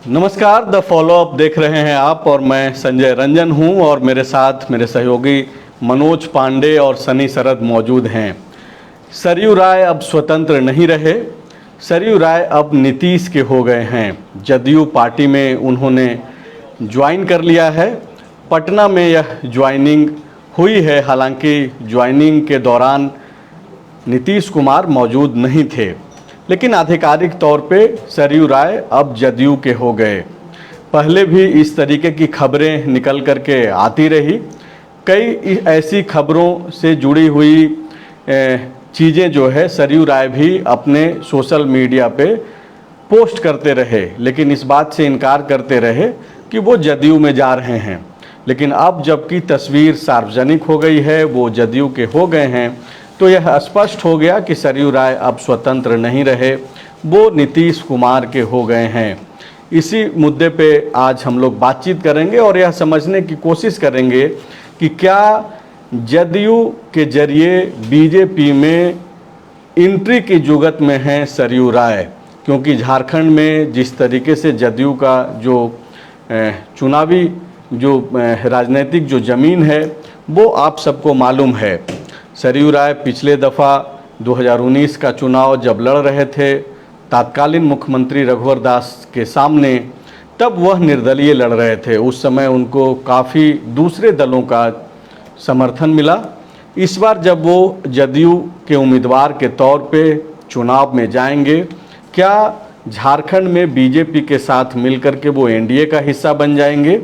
नमस्कार, the follow up देख रहे हैं आप और मैं संजय रंजन हूं और मेरे साथ मेरे सहयोगी मनोज पांडे और सनी शरद मौजूद हैं। सरयू राय अब स्वतंत्र नहीं रहे। सरयू राय अब नीतीश के हो गए हैं। जदयू पार्टी में उन्होंने ज्वाइन कर लिया है। पटना में यह ज्वाइनिंग हुई है। हालांकि ज्वाइनिंग के दौरान नीतीश कुमार मौजूद नहीं थे, लेकिन आधिकारिक तौर पे सरयू राय अब जदयू के हो गए। पहले भी इस तरीके की खबरें निकल कर के आती रही। कई ऐसी खबरों से जुड़ी हुई चीज़ें जो है सरयू राय भी अपने सोशल मीडिया पे पोस्ट करते रहे, लेकिन इस बात से इनकार करते रहे कि वो जदयू में जा रहे हैं। लेकिन अब जबकि तस्वीर सार्वजनिक हो गई है, वो जदयू के हो गए हैं, तो यह स्पष्ट हो गया कि सरयू राय अब स्वतंत्र नहीं रहे, वो नीतीश कुमार के हो गए हैं। इसी मुद्दे पे आज हम लोग बातचीत करेंगे और यह समझने की कोशिश करेंगे कि क्या जदयू के जरिए बीजेपी में एंट्री की जुगत में हैं सरयू राय, क्योंकि झारखंड में जिस तरीके से जदयू का जो चुनावी जो राजनीतिक जो ज़मीन है वो आप सबको मालूम है। सरयू राय पिछले दफ़ा 2019 का चुनाव जब लड़ रहे थे तत्कालीन मुख्यमंत्री रघुवर दास के सामने, तब वह निर्दलीय लड़ रहे थे। उस समय उनको काफ़ी दूसरे दलों का समर्थन मिला। इस बार जब वो जदयू के उम्मीदवार के तौर पे चुनाव में जाएंगे, क्या झारखंड में बीजेपी के साथ मिलकर के वो एनडीए का हिस्सा बन जाएंगे,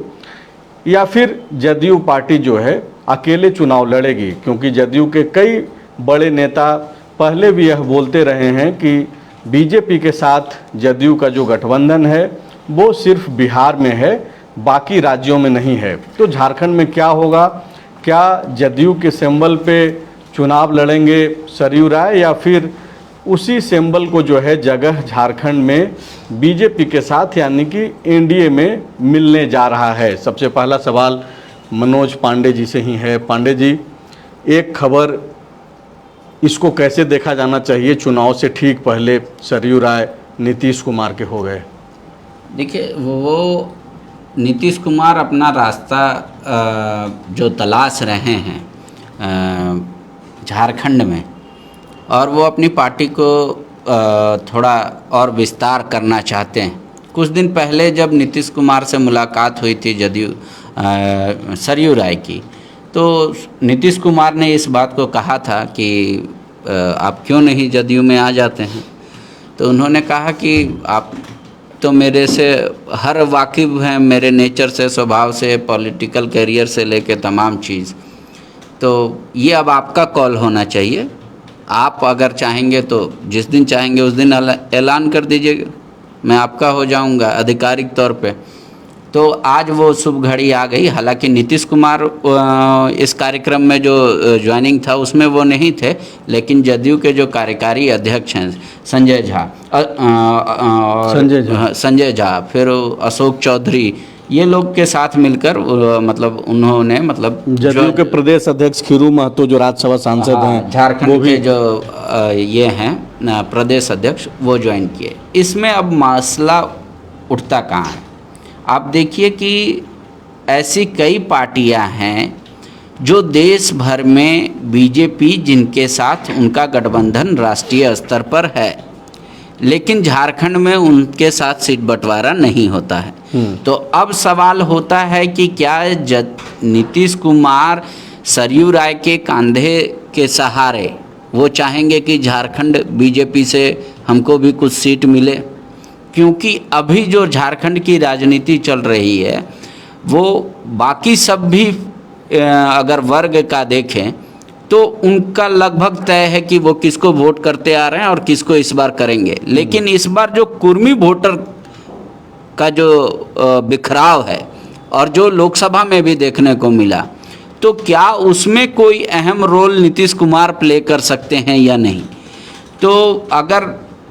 या फिर जदयू पार्टी जो है अकेले चुनाव लड़ेगी? क्योंकि जदयू के कई बड़े नेता पहले भी यह बोलते रहे हैं कि बीजेपी के साथ जदयू का जो गठबंधन है वो सिर्फ बिहार में है, बाकी राज्यों में नहीं है। तो झारखंड में क्या होगा? क्या जदयू के सिंबल पे चुनाव लड़ेंगे सरयू राय, या फिर उसी सिंबल को जो है जगह झारखंड में बीजेपी के साथ यानी कि एनडीए में मिलने जा रहा है? सबसे पहला सवाल मनोज पांडे जी से ही है। पांडे जी, एक खबर, इसको कैसे देखा जाना चाहिए? चुनाव से ठीक पहले सरयू राय नीतीश कुमार के हो गए। देखिए, वो नीतीश कुमार अपना रास्ता जो तलाश रहे हैं झारखंड में, और वो अपनी पार्टी को थोड़ा और विस्तार करना चाहते हैं। कुछ दिन पहले जब नीतीश कुमार से मुलाकात हुई थी जदयू सरयू राय की, तो नीतीश कुमार ने इस बात को कहा था कि आप क्यों नहीं जदयू में आ जाते हैं। तो उन्होंने कहा कि आप तो मेरे से हर वाकिफ़ हैं, मेरे नेचर से, स्वभाव से, पॉलिटिकल करियर से लेके तमाम चीज़। तो ये अब आपका कॉल होना चाहिए। आप अगर चाहेंगे तो जिस दिन चाहेंगे उस दिन ऐलान कर दीजिएगा, मैं आपका हो जाऊंगा आधिकारिक तौर पे। तो आज वो शुभ घड़ी आ गई। हालांकि नीतीश कुमार इस कार्यक्रम में जो ज्वाइनिंग था उसमें वो नहीं थे, लेकिन जदयू के जो कार्यकारी अध्यक्ष हैं संजय झा, फिर अशोक चौधरी, ये लोग के साथ मिलकर मतलब उन्होंने जदयू के प्रदेश अध्यक्ष खीरू महतो जो राज्यसभा सांसद हैं, झारखंड के जो ये हैं प्रदेश अध्यक्ष, वो ज्वाइन किए। इसमें अब मसला उठता कहाँ है? आप देखिए कि ऐसी कई पार्टियां हैं जो देश भर में बीजेपी जिनके साथ उनका गठबंधन राष्ट्रीय स्तर पर है, लेकिन झारखंड में उनके साथ सीट बंटवारा नहीं होता है। तो अब सवाल होता है कि क्या नीतीश कुमार सरयू राय के कंधे के सहारे वो चाहेंगे कि झारखंड बीजेपी से हमको भी कुछ सीट मिले? क्योंकि अभी जो झारखंड की राजनीति चल रही है वो बाकी सब भी अगर वर्ग का देखें तो उनका लगभग तय है कि वो किसको वोट करते आ रहे हैं और किसको इस बार करेंगे। लेकिन इस बार जो कुर्मी वोटर का जो बिखराव है और जो लोकसभा में भी देखने को मिला, तो क्या उसमें कोई अहम रोल नीतीश कुमार प्ले कर सकते हैं या नहीं? तो अगर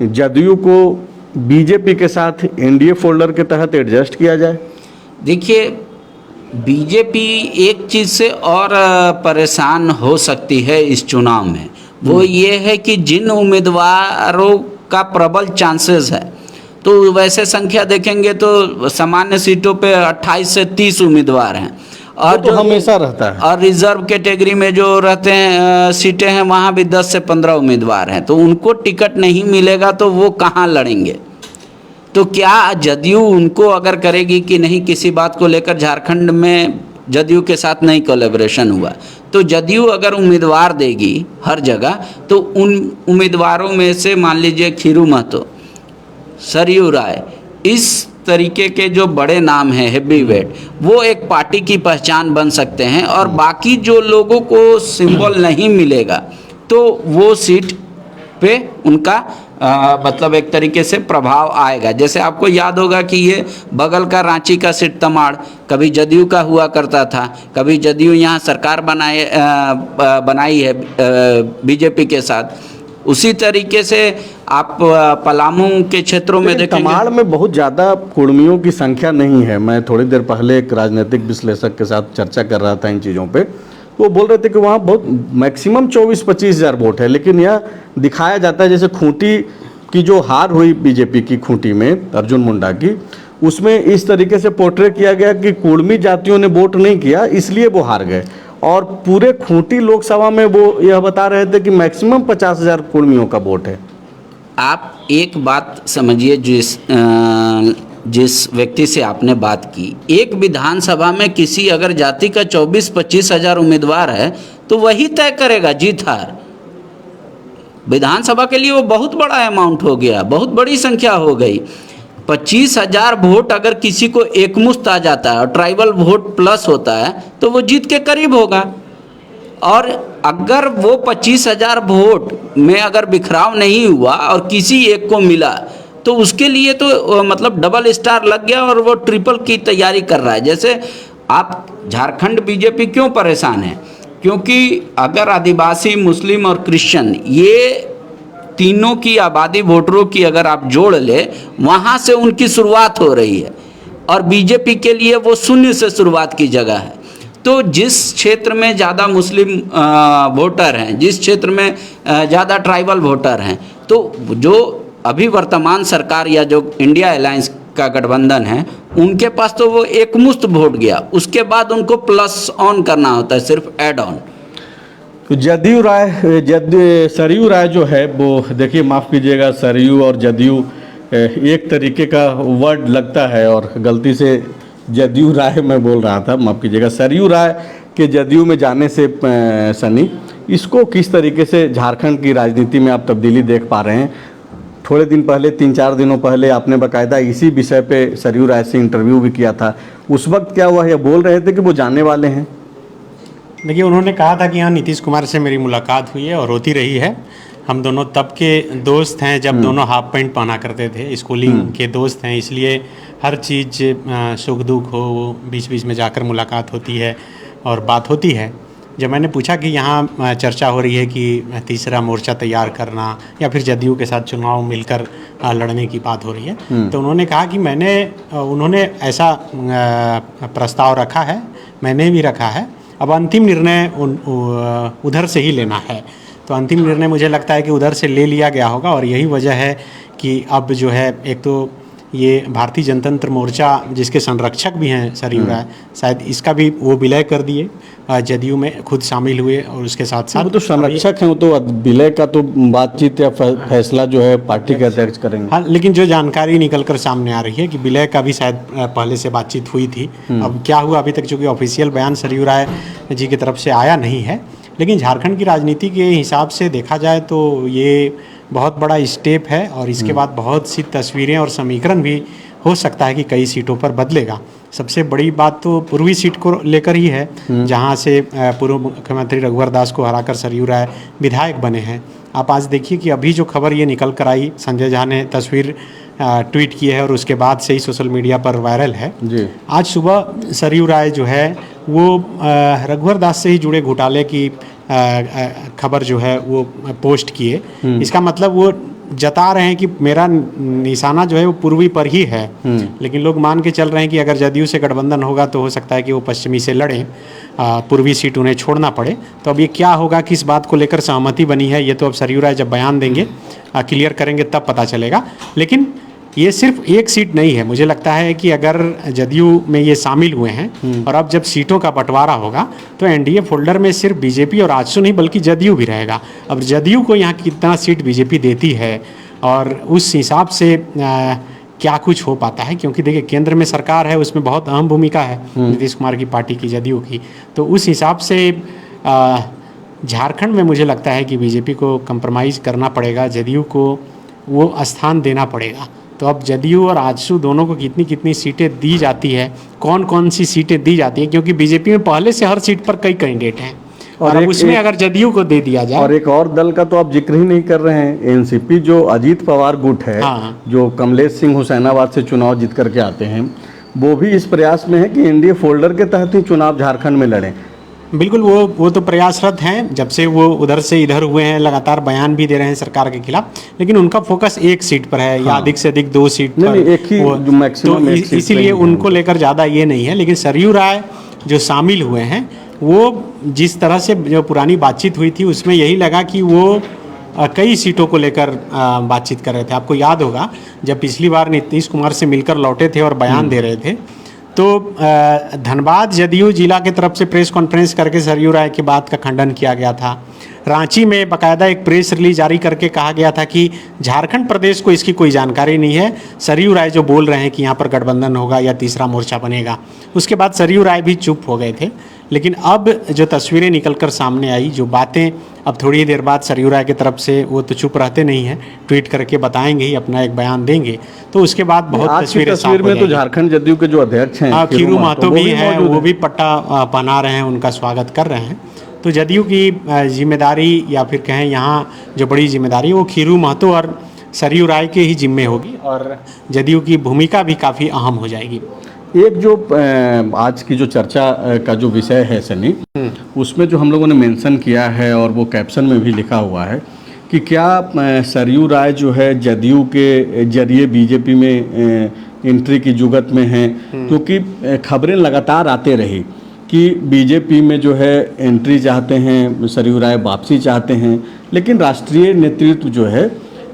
जदयू को बीजेपी के साथ एनडीए फोल्डर के तहत एडजस्ट किया जाए? देखिए, बीजेपी एक चीज़ से और परेशान हो सकती है इस चुनाव में, वो ये है कि जिन उम्मीदवारों का प्रबल चांसेस है, तो वैसे संख्या देखेंगे तो सामान्य सीटों पे 28 से 30 उम्मीदवार हैं, और तो हमेशा रहता है। और रिजर्व कैटेगरी में जो रहते हैं सीटें हैं, वहाँ भी 10 से 15 उम्मीदवार हैं, तो उनको टिकट नहीं मिलेगा तो वो कहाँ लड़ेंगे? तो क्या जदयू उनको अगर करेगी कि नहीं, किसी बात को लेकर झारखंड में जदयू के साथ नहीं कोलैबोरेशन हुआ, तो जदयू अगर उम्मीदवार देगी हर जगह, तो उन उम्मीदवारों में से मान लीजिए खीरू महतो, सरयू राय, इस तरीके के जो बड़े नाम हैं हेवी वेट, वो एक पार्टी की पहचान बन सकते हैं, और बाकी जो लोगों को सिंबल नहीं मिलेगा तो वो सीट पे उनका मतलब एक तरीके से प्रभाव आएगा। जैसे आपको याद होगा कि ये बगल का रांची का सीट तमाड़ कभी जदयू का हुआ करता था, कभी जदयू यहाँ सरकार बनाई है बीजेपी के साथ। उसी तरीके से आप पलामू के क्षेत्रों में देखेंगे, तमाड़ में बहुत ज़्यादा कुर्मियों की संख्या नहीं है। मैं थोड़ी देर पहले एक राजनीतिक विश्लेषक के साथ चर्चा कर रहा था इन चीज़ों पे, वो बोल रहे थे कि वहाँ बहुत मैक्सिमम 24-25 हज़ार वोट है, लेकिन यह दिखाया जाता है जैसे खूंटी की जो हार हुई बीजेपी की खूंटी में अर्जुन मुंडा की, उसमें इस तरीके से पोर्ट्रे किया गया कि कुर्मी जातियों ने वोट नहीं किया इसलिए वो हार गए, और पूरे खूंटी लोकसभा में वो यह बता रहे थे कि मैक्सिमम 50,000 कुर्मियों का वोट है। आप एक बात समझिए, जिस व्यक्ति से आपने बात की, एक विधानसभा में किसी अगर जाति का 24-25 हज़ार उम्मीदवार है तो वही तय करेगा जीत हार। विधानसभा के लिए वो बहुत बड़ा अमाउंट हो गया, बहुत बड़ी संख्या हो गई। 25,000 वोट अगर किसी को एकमुश्त आ जाता है और ट्राइबल वोट प्लस होता है तो वो जीत के करीब होगा। और अगर वो 25,000 वोट में अगर बिखराव नहीं हुआ और किसी एक को मिला तो उसके लिए तो मतलब डबल स्टार लग गया और वो ट्रिपल की तैयारी कर रहा है। जैसे आप झारखंड बीजेपी क्यों परेशान है? क्योंकि अगर आदिवासी, मुस्लिम और क्रिश्चियन, ये तीनों की आबादी वोटरों की अगर आप जोड़ ले, वहाँ से उनकी शुरुआत हो रही है, और बीजेपी के लिए वो शून्य से शुरुआत की जगह है। तो जिस क्षेत्र में ज़्यादा मुस्लिम वोटर हैं, जिस क्षेत्र में ज़्यादा ट्राइबल वोटर हैं, तो जो अभी वर्तमान सरकार या जो इंडिया अलायंस का गठबंधन है, उनके पास तो वो एकमुश्त वोट गया, उसके बाद उनको प्लस ऑन करना होता है, सिर्फ ऐड ऑन। तो सरयू राय जो है वो, देखिए माफ़ कीजिएगा, सरयू और जदयू एक तरीके का वर्ड लगता है, और गलती से जदयू राय मैं बोल रहा था, माफ़ कीजिएगा। सरयू राय के जदयू में जाने से सनी, इसको किस तरीके से झारखंड की राजनीति में आप तब्दीली देख पा रहे हैं? थोड़े दिन पहले, 3-4 दिनों पहले आपने बाकायदा इसी विषय पे सरयू राय से इंटरव्यू भी किया था। उस वक्त क्या हुआ, ये बोल रहे थे कि वो जाने वाले हैं? देखिए, उन्होंने कहा था कि हाँ, नीतीश कुमार से मेरी मुलाकात हुई है और होती रही है। हम दोनों तब के दोस्त हैं जब दोनों हाफ पैंट पहना करते थे, स्कूलिंग के दोस्त हैं, इसलिए हर चीज़ सुख दुख हो, बीच बीच में जाकर मुलाकात होती है और बात होती है। जब मैंने पूछा कि यहाँ चर्चा हो रही है कि तीसरा मोर्चा तैयार करना या फिर जदयू के साथ चुनाव मिलकर लड़ने की बात हो रही है, तो उन्होंने कहा कि उन्होंने ऐसा प्रस्ताव रखा है, मैंने भी रखा है, अब अंतिम निर्णय उधर से ही लेना है। तो अंतिम निर्णय मुझे लगता है कि उधर से ले लिया गया होगा, और यही वजह है कि अब जो है, एक तो ये भारतीय जनतंत्र मोर्चा जिसके संरक्षक भी हैं सरयू राय, शायद इसका भी वो विलय कर दिए, जदयू में खुद शामिल हुए, और उसके साथ साथ वो तो संरक्षक हैं, वो तो विलय का तो बातचीत या फैसला जो है पार्टी के अध्यक्ष करेंगे। हाँ, लेकिन जो जानकारी निकलकर सामने आ रही है कि विलय का भी शायद पहले से बातचीत हुई थी। अब क्या हुआ अभी तक, चूँकि ऑफिशियल बयान सरयू राय जी की तरफ से आया नहीं है, लेकिन झारखंड की राजनीति के हिसाब से देखा जाए तो ये बहुत बड़ा स्टेप है, और इसके बाद बहुत सी तस्वीरें और समीकरण भी हो सकता है कि कई सीटों पर बदलेगा। सबसे बड़ी बात तो पूर्वी सीट को लेकर ही है, जहां से पूर्व मुख्यमंत्री रघुवर दास को हराकर सरयू राय विधायक बने हैं। आप आज देखिए कि अभी जो खबर ये निकल कर आई, संजय झा ने तस्वीर ट्वीट की है और उसके बाद से ही सोशल मीडिया पर वायरल है जी। आज सुबह सरयू राय जो है वो रघुवर दास से ही जुड़े घोटाले की खबर जो है वो पोस्ट किए। इसका मतलब वो जता रहे हैं कि मेरा निशाना जो है वो पूर्वी पर ही है, लेकिन लोग मान के चल रहे हैं कि अगर जदयू से गठबंधन होगा तो हो सकता है कि वो पश्चिमी से लड़ें, पूर्वी सीट उन्हें छोड़ना पड़े। तो अब ये क्या होगा, किस बात को लेकर सहमति बनी है, ये तो अब सरयू राय जब बयान देंगे, क्लियर करेंगे तब पता चलेगा। लेकिन ये सिर्फ एक सीट नहीं है, मुझे लगता है कि अगर जदयू में ये शामिल हुए हैं और अब जब सीटों का बंटवारा होगा तो एनडीए फोल्डर में सिर्फ बीजेपी और आजसू नहीं बल्कि जदयू भी रहेगा। अब जदयू को यहाँ कितना सीट बीजेपी देती है और उस हिसाब से क्या कुछ हो पाता है, क्योंकि देखिए केंद्र में सरकार है, उसमें बहुत अहम भूमिका है नीतीश कुमार की पार्टी की, जदयू की। तो उस हिसाब से झारखंड में मुझे लगता है कि बीजेपी को कंप्रोमाइज़ करना पड़ेगा, जदयू को वो स्थान देना पड़ेगा। तो अब जदयू और आजसू दोनों को कितनी कितनी सीटें दी जाती है, कौन कौन सी सीटें दी जाती हैं, क्योंकि बीजेपी में पहले से हर सीट पर कई कैंडिडेट हैं और अब उसमें अगर जदयू को दे दिया जाए। और एक और दल का तो आप जिक्र ही नहीं कर रहे हैं, एनसीपी जो अजीत पवार गुट है, हाँ। जो कमलेश सिंह हुसैनाबाद से चुनाव जीत करके आते हैं, वो भी इस प्रयास में है कि एनडीए फोल्डर के तहत ही चुनाव झारखंड में लड़ें। बिल्कुल, वो तो प्रयासरत हैं, जब से वो उधर से इधर हुए हैं लगातार बयान भी दे रहे हैं सरकार के खिलाफ, लेकिन उनका फोकस एक सीट पर है, या अधिक से अधिक 2 सीट पर। नहीं, एक ही जो मैक्सिमम एक सीट इसीलिए उनको लेकर ज़्यादा ये नहीं है। लेकिन सरयू राय जो शामिल हुए हैं, वो जिस तरह से जो पुरानी बातचीत हुई थी उसमें यही लगा कि वो कई सीटों को लेकर बातचीत कर रहे थे। आपको याद होगा जब पिछली बार नीतीश कुमार से मिलकर लौटे थे और बयान दे रहे थे, तो धनबाद जदयू जिला की तरफ से प्रेस कॉन्फ्रेंस करके सरयू राय की बात का खंडन किया गया था। रांची में बाकायदा एक प्रेस रिलीज जारी करके कहा गया था कि झारखंड प्रदेश को इसकी कोई जानकारी नहीं है, सरयू राय जो बोल रहे हैं कि यहाँ पर गठबंधन होगा या तीसरा मोर्चा बनेगा। उसके बाद सरयू राय भी चुप हो गए थे। लेकिन अब जो तस्वीरें निकलकर सामने आई, जो बातें अब थोड़ी देर बाद सरयू राय की तरफ से, वो तो चुप रहते नहीं हैं, ट्वीट करके बताएंगे ही, अपना एक बयान देंगे, तो उसके बाद बहुत तस्वीरें साफ हो में तो झारखंड जदयू के जो अध्यक्ष हैं खीरू महतो भी हैं, वो भी पट्टा पहना रहे हैं, उनका स्वागत कर रहे हैं। तो जदयू की जिम्मेदारी या फिर कहें यहाँ जो बड़ी जिम्मेदारी वो खीरू महतो और सरयू राय के ही जिम्मे होगी और जदयू की भूमिका भी काफ़ी अहम हो जाएगी। एक जो आज की जो चर्चा का जो विषय है सनी, उसमें जो हम लोगों ने मेंशन किया है और वो कैप्शन में भी लिखा हुआ है कि क्या सरयू राय जो है जदयू के जरिए बीजेपी में एंट्री की जुगत में हैं, क्योंकि खबरें लगातार आते रही कि बीजेपी में जो है एंट्री चाहते हैं सरयू राय, वापसी चाहते हैं, लेकिन राष्ट्रीय नेतृत्व जो है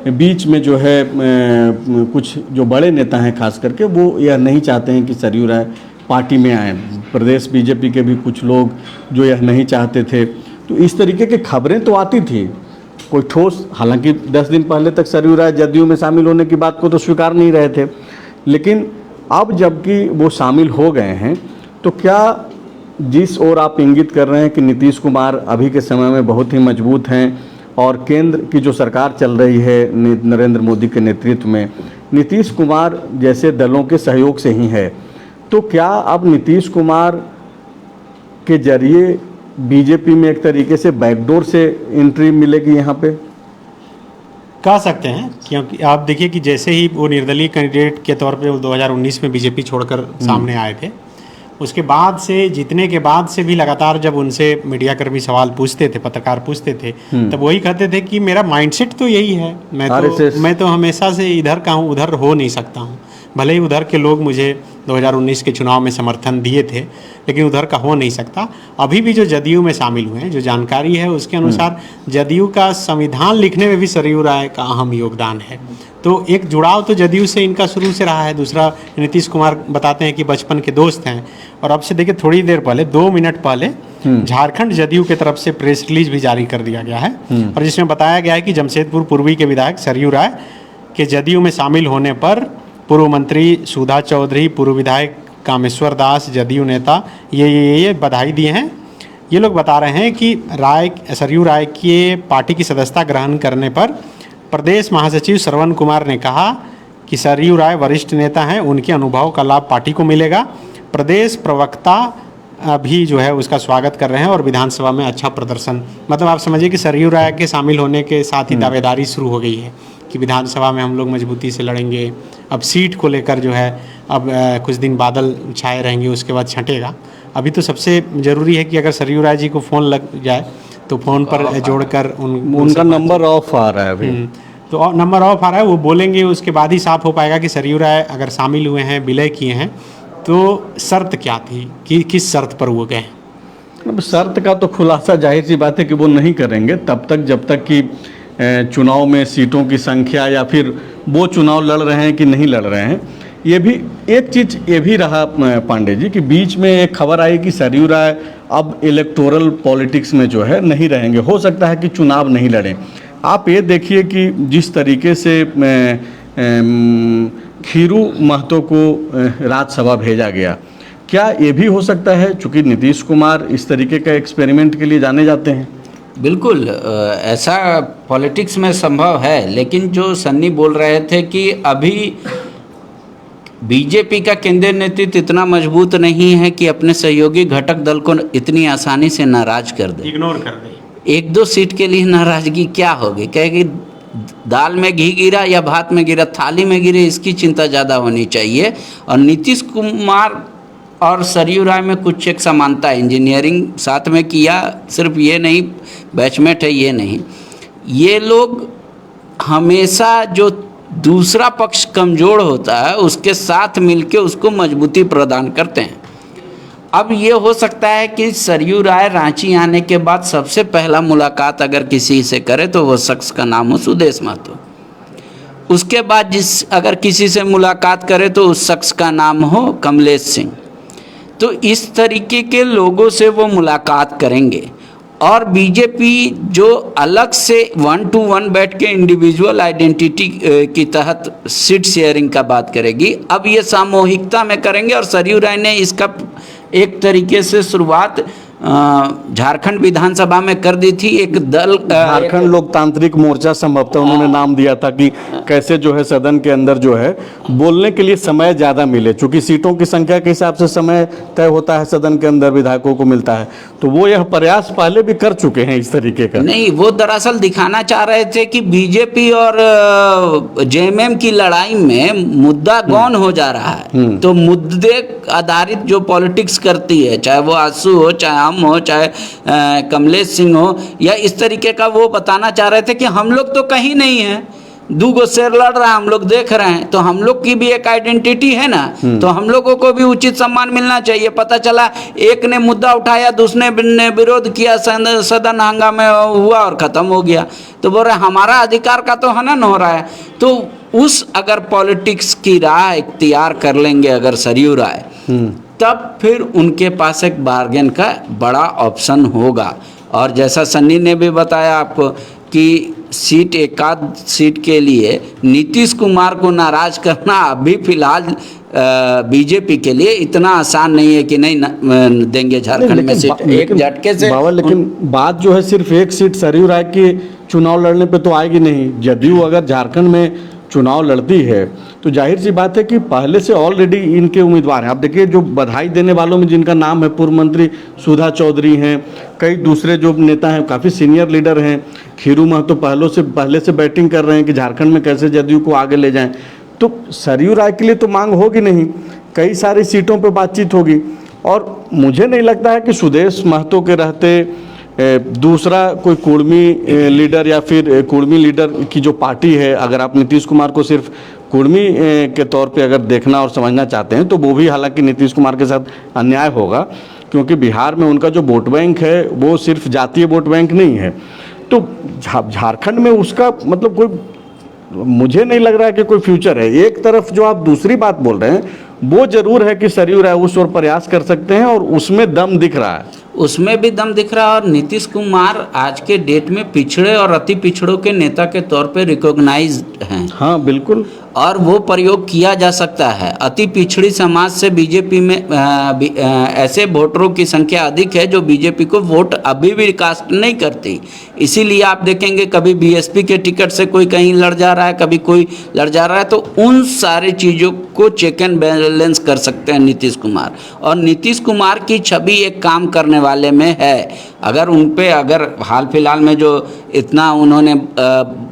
बीच में जो है कुछ जो बड़े नेता हैं खास करके वो यह नहीं चाहते हैं कि सरयू राय पार्टी में आए। प्रदेश बीजेपी के भी कुछ लोग जो यह नहीं चाहते थे। तो इस तरीके की खबरें तो आती थी, कोई ठोस, हालांकि 10 दिन पहले तक सरयू राय जदयू में शामिल होने की बात को तो स्वीकार नहीं रहे थे, लेकिन अब जबकि वो शामिल हो गए हैं तो क्या जिस ओर आप इंगित कर रहे हैं कि नीतीश कुमार अभी के समय में बहुत ही मजबूत हैं और केंद्र की जो सरकार चल रही है नरेंद्र मोदी के नेतृत्व में नीतीश कुमार जैसे दलों के सहयोग से ही है, तो क्या अब नीतीश कुमार के जरिए बीजेपी में एक तरीके से बैकडोर से एंट्री मिलेगी यहाँ पे? कह सकते हैं, क्योंकि आप देखिए कि जैसे ही वो निर्दलीय कैंडिडेट के तौर पे 2019 में बीजेपी छोड़कर सामने आए थे, उसके बाद से जीतने के बाद से भी लगातार जब उनसे मीडियाकर्मी सवाल पूछते थे, पत्रकार पूछते थे, तब वही कहते थे कि मेरा माइंडसेट तो यही है, मैं तो हमेशा से इधर का हूँ, उधर हो नहीं सकता हूँ। भले ही उधर के लोग मुझे 2019 के चुनाव में समर्थन दिए थे, लेकिन उधर का हो नहीं सकता। अभी भी जो जदयू में शामिल हुए हैं, जो जानकारी है उसके अनुसार जदयू का संविधान लिखने में भी सरयू राय का अहम योगदान है। तो एक जुड़ाव तो जदयू से इनका शुरू से रहा है। दूसरा, नीतीश कुमार बताते हैं कि बचपन के दोस्त हैं, और अब से देखिए थोड़ी देर पहले, 2 मिनट पहले झारखंड जदयू की तरफ से प्रेस रिलीज भी जारी कर दिया गया है, और जिसमें बताया गया है कि जमशेदपुर पूर्वी के विधायक सरयू राय के जदयू में शामिल होने पर पूर्व मंत्री सुधा चौधरी, पूर्व विधायक कामेश्वर दास, जदयू नेता ये बधाई दिए हैं। ये लोग बता रहे हैं कि सरयू राय के पार्टी की सदस्यता ग्रहण करने पर प्रदेश महासचिव श्रवण कुमार ने कहा कि सरयू राय वरिष्ठ नेता हैं, उनके अनुभव का लाभ पार्टी को मिलेगा। प्रदेश प्रवक्ता भी जो है उसका स्वागत कर रहे हैं और विधानसभा में अच्छा प्रदर्शन, मतलब आप समझिए कि सरयू राय के शामिल होने के साथ ही दावेदारी शुरू हो गई है कि विधानसभा में हम लोग मजबूती से लड़ेंगे। अब सीट को लेकर जो है अब कुछ दिन बादल छाए रहेंगे, उसके बाद छंटेगा। अभी तो सबसे ज़रूरी है कि अगर सरयू राय जी को फ़ोन लग जाए तो फ़ोन पर जोड़कर उनका नंबर ऑफ आ रहा है अभी, तो नंबर ऑफ आ रहा है, वो बोलेंगे, उसके बाद ही साफ हो पाएगा कि सरयू राय अगर शामिल हुए हैं, विलय किए हैं, तो शर्त क्या थी, कि किस शर्त पर वो गए? अब शर्त का तो खुलासा जाहिर सी बात है कि वो नहीं करेंगे तब तक जब तक कि चुनाव में सीटों की संख्या या फिर वो चुनाव लड़ रहे हैं कि नहीं लड़ रहे हैं। ये भी एक चीज़ ये भी रहा पांडे जी कि बीच में एक खबर आई कि सरयू राय अब इलेक्टोरल पॉलिटिक्स में जो है नहीं रहेंगे, हो सकता है कि चुनाव नहीं लड़ें। आप ये देखिए कि जिस तरीके से खीरू महतो को राज्यसभा भेजा गया, क्या ये भी हो सकता है चूँकि नीतीश कुमार इस तरीके का एक्सपेरिमेंट के लिए जाने जाते हैं? बिल्कुल ऐसा पॉलिटिक्स में संभव है, लेकिन जो सन्नी बोल रहे थे कि अभी बीजेपी का केंद्रीय नेतृत्व इतना मजबूत नहीं है कि अपने सहयोगी घटक दल को इतनी आसानी से नाराज कर दे, इग्नोर कर दे। एक दो सीट के लिए नाराजगी क्या होगी, कहेगी दाल में घी गिरा या भात में गिरा, थाली में गिरे, इसकी चिंता ज़्यादा होनी चाहिए। और नीतीश कुमार और सरयू राय में कुछ एक समानता है, इंजीनियरिंग साथ में किया, सिर्फ ये नहीं बैचमेट है ये नहीं, ये लोग हमेशा जो दूसरा पक्ष कमज़ोर होता है उसके साथ मिलके उसको मजबूती प्रदान करते हैं। अब ये हो सकता है कि सरयू राय रांची आने के बाद सबसे पहला मुलाकात अगर किसी से करे तो वो शख्स का नाम हो सुदेश महतो, उसके बाद अगर किसी से मुलाकात करे तो उस शख्स का नाम हो कमलेश सिंह। तो इस तरीके के लोगों से वो मुलाकात करेंगे और बीजेपी जो अलग से 1-to-1 बैठ के इंडिविजुअल आइडेंटिटी की तहत सीट शेयरिंग का बात करेगी, अब ये सामूहिकता में करेंगे। और सरयू राय ने इसका एक तरीके से शुरुआत झारखंड विधानसभा में कर दी थी। एक दल झारखंड लोकतांत्रिक मोर्चा संभवतः उन्होंने नाम दिया था कि कैसे जो है सदन के अंदर जो है बोलने के लिए समय ज़्यादा मिले, चूंकि सीटों की संख्या के हिसाब से समय तय होता है सदन के अंदर विधायकों को मिलता है, तो वो यह प्रयास पहले भी कर चुके हैं इस तरीके का। नहीं, वो दरअसल दिखाना चाह रहे थे कि बीजेपी और जेएमएम की लड़ाई में मुद्दा गौन हो जा रहा है, तो मुद्दे आधारित जो पॉलिटिक्स करती है, चाहे वो आंसू हो, चाहे हम हो, चाहे कमलेश सिंह हो, या इस तरीके का वो बताना चाह रहे थे कि हम लोग तो कहीं नहीं हैं, दूगो शेर लड़ रहा है, हम लोग देख रहे हैं, तो हम लोग की भी एक आइडेंटिटी है ना, तो हम लोगों को भी उचित सम्मान मिलना चाहिए। पता चला एक ने मुद्दा उठाया, दूसरे ने विरोध किया, सदन हंगामे हुआ और ख़त्म हो गया। तो बोल रहे हमारा अधिकार का तो हनन हो रहा है। तो उस अगर पॉलिटिक्स की राह इख्तियार कर लेंगे अगर सरयू राय, तब फिर उनके पास एक बार्गेन का बड़ा ऑप्शन होगा। और जैसा सन्नी ने भी बताया आपको कि सीट एकाध सीट के लिए नीतीश कुमार को नाराज करना अभी फिलहाल बीजेपी के लिए इतना आसान नहीं है कि नहीं देंगे झारखंड में सीट एक झटके से। बाबा, लेकिन बात जो है सिर्फ एक सीट सरयू राय के चुनाव लड़ने पे तो आएगी नहीं। जदयू अगर झारखंड में चुनाव लड़ती है तो जाहिर सी बात है कि पहले से ऑलरेडी इनके उम्मीदवार हैं। आप देखिए जो बधाई देने वालों में जिनका नाम है, पूर्व मंत्री सुधा चौधरी हैं, कई दूसरे जो नेता हैं, काफ़ी सीनियर लीडर हैं, खीरू महतो पहले से बैटिंग कर रहे हैं कि झारखंड में कैसे जदयू को आगे ले जाएं। तो सरयू राय के लिए तो मांग होगी नहीं, कई सारी सीटों पर बातचीत होगी। और मुझे नहीं लगता है कि सुदेश महतो के रहते दूसरा कोई कुर्मी लीडर या फिर कुर्मी लीडर की जो पार्टी है, अगर आप नीतीश कुमार को सिर्फ कुर्मी के तौर पे अगर देखना और समझना चाहते हैं तो वो भी हालांकि नीतीश कुमार के साथ अन्याय होगा, क्योंकि बिहार में उनका जो वोट बैंक है वो सिर्फ जातीय वोट बैंक नहीं है। तो झारखंड में उसका मतलब कोई, मुझे नहीं लग रहा है कि कोई फ्यूचर है। एक तरफ जो आप दूसरी बात बोल रहे हैं वो जरूर है कि सरयू राय उस ओर प्रयास कर सकते हैं और उसमें दम दिख रहा है, उसमें भी दम दिख रहा है। और नीतीश कुमार आज के डेट में पिछड़े और अति पिछड़ों के नेता के तौर पे रिकॉग्नाइज्ड हैं। हाँ बिल्कुल, और वो प्रयोग किया जा सकता है। अति पिछड़ी समाज से बीजेपी में ऐसे वोटरों की संख्या अधिक है जो बीजेपी को वोट अभी भी कास्ट नहीं करती। इसीलिए आप देखेंगे कभी बीएसपी के टिकट से कोई कहीं लड़ जा रहा है, कभी कोई लड़ जा रहा है। तो उन सारी चीज़ों को चेक एंड बैलेंस कर सकते हैं नीतीश कुमार। और नीतीश कुमार की छवि एक काम करने वाले में है। अगर उन पे अगर हाल फिलहाल में जो इतना उन्होंने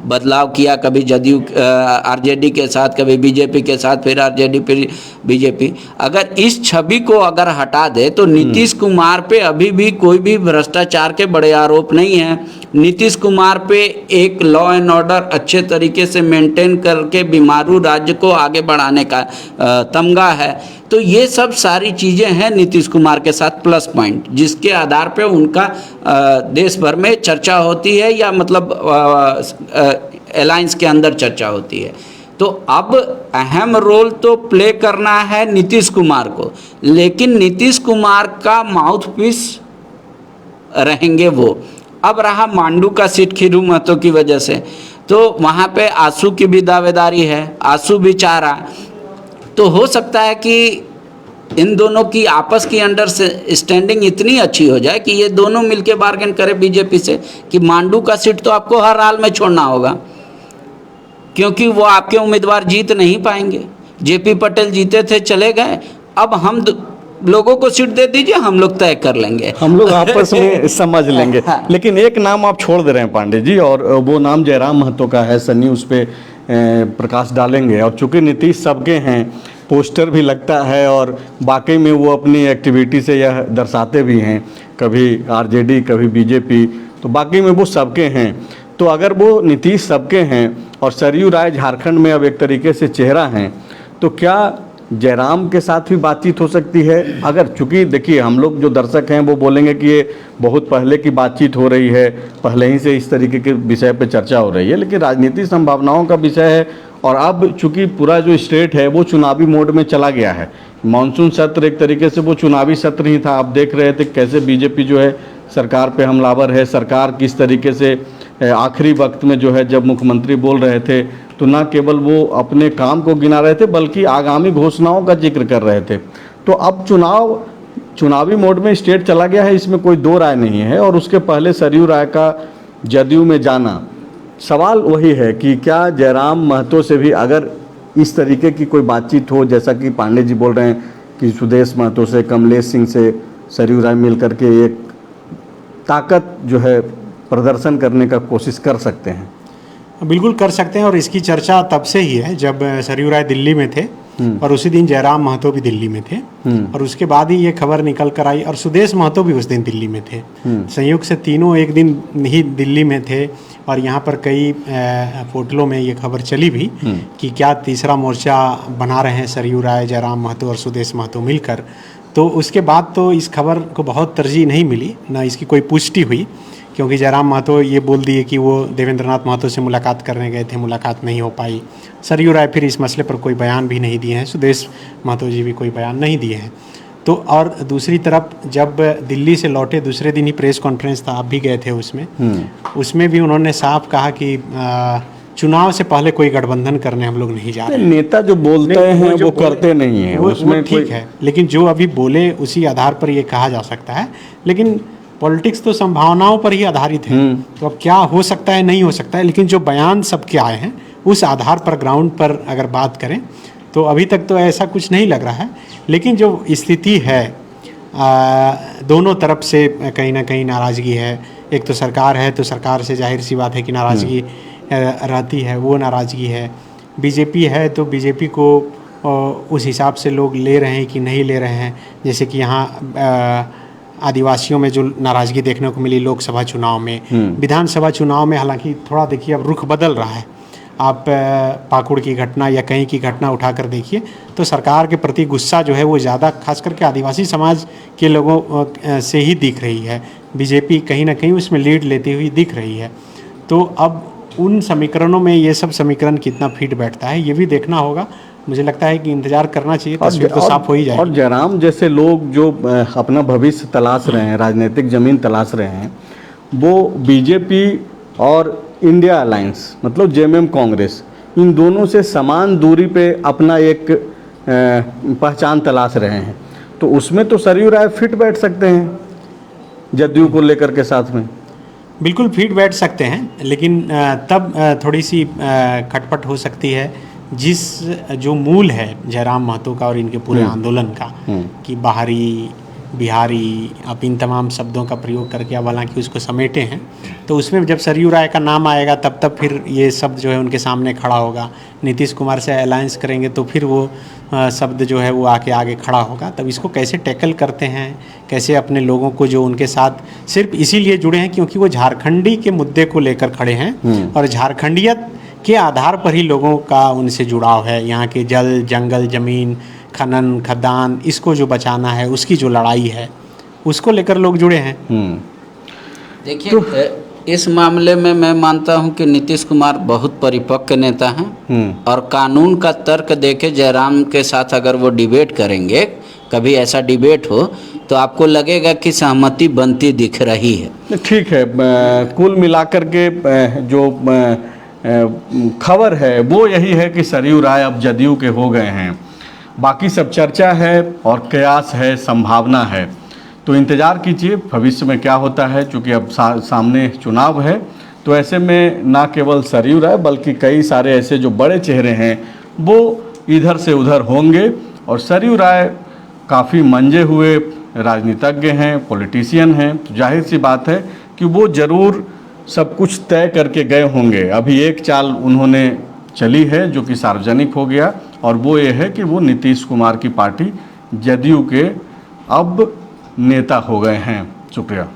बदलाव किया, कभी जदयू आरजेडी के साथ, कभी बीजेपी के साथ, फिर आरजेडी फिर बीजेपी, अगर इस छवि को अगर हटा दे तो नीतीश कुमार पे अभी भी कोई भी भ्रष्टाचार के बड़े आरोप नहीं हैं। नीतीश कुमार पे एक लॉ एंड ऑर्डर अच्छे तरीके से मेंटेन करके बीमारू राज्य को आगे बढ़ाने का तमगा है। तो ये सब सारी चीज़ें हैं नीतीश कुमार के साथ प्लस पॉइंट, जिसके आधार पे उनका देश भर में चर्चा होती है, या मतलब अलायंस के अंदर चर्चा होती है। तो अब अहम रोल तो प्ले करना है नीतीश कुमार को, लेकिन नीतीश कुमार का माउथपीस रहेंगे वो। अब रहा मांडू का सीट खीरू महतो की वजह से, तो वहाँ पे आंसू की भी दावेदारी है, आंसू भी चाह रहा। तो हो सकता है कि इन दोनों की आपस की अंडर स्टैंडिंग इतनी अच्छी हो जाए कि ये दोनों मिलके बार्गेन करें बीजेपी से कि मांडू का सीट तो आपको हर हाल में छोड़ना होगा, क्योंकि वो आपके उम्मीदवार जीत नहीं पाएंगे। जेपी पटेल जीते थे, चले गए, अब हम लोगों को सीट दे दीजिए, हम लोग तय कर लेंगे, हम लोग आपस में समझ लेंगे। हाँ। लेकिन एक नाम आप छोड़ दे रहे हैं पांडे जी, और वो नाम जयराम महतो का है। सन्नी उस पर प्रकाश डालेंगे, और चूंकि नीतीश सबके हैं, पोस्टर भी लगता है और वाकई में वो अपनी एक्टिविटी से यह दर्शाते भी हैं, कभी आरजेडी कभी बीजेपी, तो बाकी में वो सबके हैं। तो अगर वो नीतीश सबके हैं और सरयू राय झारखंड में अब एक तरीके से चेहरा हैं, तो क्या जयराम के साथ भी बातचीत हो सकती है? अगर चूंकि देखिए हम लोग जो दर्शक हैं वो बोलेंगे कि ये बहुत पहले की बातचीत हो रही है, पहले ही से इस तरीके के विषय पे चर्चा हो रही है, लेकिन राजनीतिक संभावनाओं का विषय है। और अब चूंकि पूरा जो स्टेट है वो चुनावी मोड में चला गया है, मानसून सत्र एक तरीके से वो चुनावी सत्र ही था। आप देख रहे थे कैसे बीजेपी जो है सरकार पे हमलावर है, सरकार किस तरीके से आखिरी वक्त में जो है जब मुख्यमंत्री बोल रहे थे तो ना केवल वो अपने काम को गिना रहे थे बल्कि आगामी घोषणाओं का जिक्र कर रहे थे। तो अब चुनावी मोड में स्टेट चला गया है, इसमें कोई दो राय नहीं है। और उसके पहले सरयू राय का जदयू में जाना, सवाल वही है कि क्या जयराम महतो से भी अगर इस तरीके की कोई बातचीत हो, जैसा कि पांडे जी बोल रहे हैं कि सुदेश महतो से, कमलेश सिंह से सरयू राय मिल करके एक ताकत जो है प्रदर्शन करने का कोशिश कर सकते हैं? बिल्कुल कर सकते हैं, और इसकी चर्चा तब से ही है जब सरयू राय दिल्ली में थे और उसी दिन जयराम महतो भी दिल्ली में थे, और उसके बाद ही ये खबर निकल कर आई, और सुदेश महतो भी उस दिन दिल्ली में थे। संयोग से तीनों एक दिन ही दिल्ली में थे, और यहाँ पर कई फोटलों में ये खबर चली भी कि क्या तीसरा मोर्चा बना रहे हैं सरयू राय, जयराम महतो और सुदेश महतो मिलकर। तो उसके बाद तो इस खबर को बहुत तरजीह नहीं मिली, ना इसकी कोई पुष्टि हुई, क्योंकि जयराम महतो ये बोल दिए कि वो देवेंद्रनाथ महतो से मुलाकात करने गए थे, मुलाकात नहीं हो पाई। सरयू राय फिर इस मसले पर कोई बयान भी नहीं दिए हैं, सुदेश महतो जी भी कोई बयान नहीं दिए हैं। तो और दूसरी तरफ जब दिल्ली से लौटे दूसरे दिन ही प्रेस कॉन्फ्रेंस था, आप भी गए थे उसमें भी उन्होंने साफ कहा कि चुनाव से पहले कोई गठबंधन करने हम लोग नहीं जा रहे। नेता जो बोलते हैं वो करते नहीं हैं, उसमें ठीक है, लेकिन जो अभी बोले उसी आधार पर ये कहा जा सकता है। लेकिन पॉलिटिक्स तो संभावनाओं पर ही आधारित है, तो अब क्या हो सकता है नहीं हो सकता है, लेकिन जो बयान सबके आए हैं उस आधार पर ग्राउंड पर अगर बात करें तो अभी तक तो ऐसा कुछ नहीं लग रहा है। लेकिन जो स्थिति है दोनों तरफ से कहीं ना कहीं नाराज़गी है। एक तो सरकार है, तो सरकार से जाहिर सी बात है कि नाराज़गी रहती है, वो नाराज़गी है। बीजेपी है तो बीजेपी को उस हिसाब से लोग ले रहे हैं कि नहीं ले रहे हैं। जैसे कि यहाँ आदिवासियों में जो नाराज़गी देखने को मिली लोकसभा चुनाव में, विधानसभा चुनाव में हालांकि थोड़ा देखिए अब रुख बदल रहा है। आप पाकुड़ की घटना या कहीं की घटना उठाकर देखिए तो सरकार के प्रति गुस्सा जो है वो ज़्यादा खास करके आदिवासी समाज के लोगों से ही दिख रही है। बीजेपी कहीं ना कहीं उसमें लीड लेती हुई दिख रही है। तो अब उन समीकरणों में ये सब समीकरण कितना फिट बैठता है ये भी देखना होगा। मुझे लगता है कि इंतजार करना चाहिए, तस्वीर तो साफ हो ही जाएगी। और जयराम जैसे लोग जो अपना भविष्य तलाश रहे हैं, राजनीतिक जमीन तलाश रहे हैं, वो बीजेपी और इंडिया अलायंस मतलब जेएमएम कांग्रेस, इन दोनों से समान दूरी पे अपना एक पहचान तलाश रहे हैं। तो उसमें तो सरयू राय फिट बैठ सकते हैं जदयू को लेकर के साथ में। बिल्कुल फिट बैठ सकते हैं, लेकिन तब थोड़ी सी खटपट हो सकती है जिस जो मूल है जयराम महतो का और इनके पूरे आंदोलन का कि बाहरी बिहारी, आप इन तमाम शब्दों का प्रयोग करके अब हालांकि उसको समेटे हैं। तो उसमें जब सरयू राय का नाम आएगा तब फिर ये शब्द जो है उनके सामने खड़ा होगा। नीतीश कुमार से अलायंस करेंगे तो फिर वो शब्द जो है वो आगे खड़ा होगा। तब इसको कैसे टैकल करते हैं, कैसे अपने लोगों को जो उनके साथ सिर्फ इसीलिए जुड़े हैं क्योंकि वो झारखंडी के मुद्दे को लेकर खड़े हैं और झारखंडियत के आधार पर ही लोगों का उनसे जुड़ाव है। यहाँ के जल, जंगल, ज़मीन, खनन, खदान, इसको जो बचाना है, उसकी जो लड़ाई है, उसको लेकर लोग जुड़े हैं। देखिए इस मामले में मैं मानता हूं कि नीतीश कुमार बहुत परिपक्व नेता हैं और कानून का तर्क देके जयराम के साथ अगर वो डिबेट करेंगे, कभी ऐसा डिबेट हो तो आपको लगेगा कि सहमति बनती दिख रही है। ठीक है, कुल मिलाकर के जो खबर है वो यही है कि सरयू राय अब जदयू के हो गए हैं। बाकी सब चर्चा है और कयास है, संभावना है। तो इंतज़ार कीजिए भविष्य में क्या होता है। चूँकि अब सामने चुनाव है तो ऐसे में ना केवल सरयू राय बल्कि कई सारे ऐसे जो बड़े चेहरे हैं वो इधर से उधर होंगे। और सरयू राय काफ़ी मंजे हुए राजनीतिज्ञ हैं, पॉलिटिशियन हैं, तो जाहिर सी बात है कि वो ज़रूर सब कुछ तय करके गए होंगे। अभी एक चाल उन्होंने चली है जो कि सार्वजनिक हो गया, और वो ये है कि वो नीतीश कुमार की पार्टी जदयू के अब नेता हो गए हैं। शुक्रिया।